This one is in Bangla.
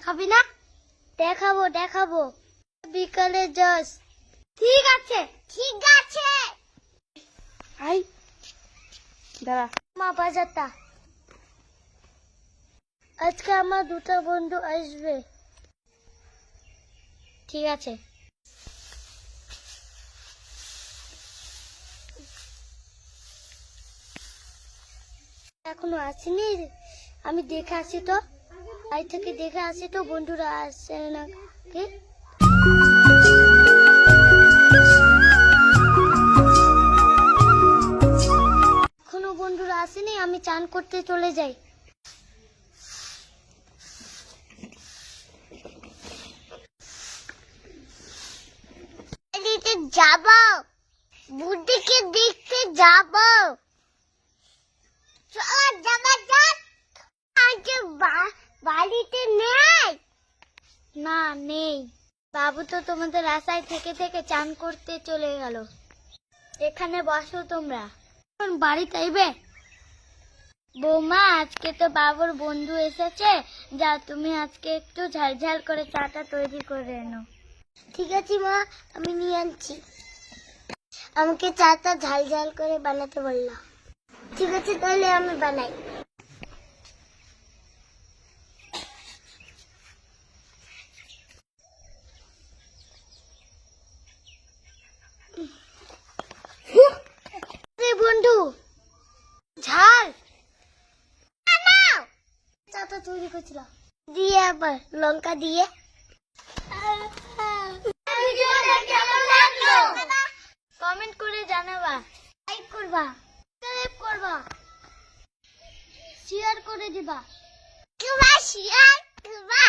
দেখাবি না? দেখাবো দেখাবো, বিকালে যাস। ঠিক আছে ঠিক আছে। আই দাঁড়া। মা বাজারটা, আজকে আমার দুটো বন্ধু আসবে। ঠিক আছে। এখনো আসেনি, আমি দেখে আসি তো, বাড়ি থেকে দেখে আসি তো বন্ধুরা আসছে না কি। এখনো বন্ধুরা আসেনি, আমি চান করতে চলে যাই। যাব, বুদ্ধিকে দেখতে যাব। বাড়িতে নেই না, নেই। বাবু তো তোমাদের আশায় থেকে থেকে চান করতে চলে গেল। এখানে বসো তোমরা, এখন বাড়িতে আইবে। বৌমা, আজকে তো বাবুর বন্ধু এসেছে, যা তুমি আজকে একটু ঝালঝাল করে চাটা তৈরি করে এনো। ঠিক আছে মা, আমি নিয়ে আনছি। আমাকে চাটা ঝালঝাল করে বানাতে বললো। ঠিক আছে, তাহলে আমি বানাই। বন্ধু, ঝাল চাটা তৈরি করছিল দিয়ে, আবার লঙ্কা দিয়ে। কমেন্ট করে জানাবা, লাইক করবা, সাবস্ক্রাইব করবা, শেয়ার করে দিবা। শেয়ার করবা।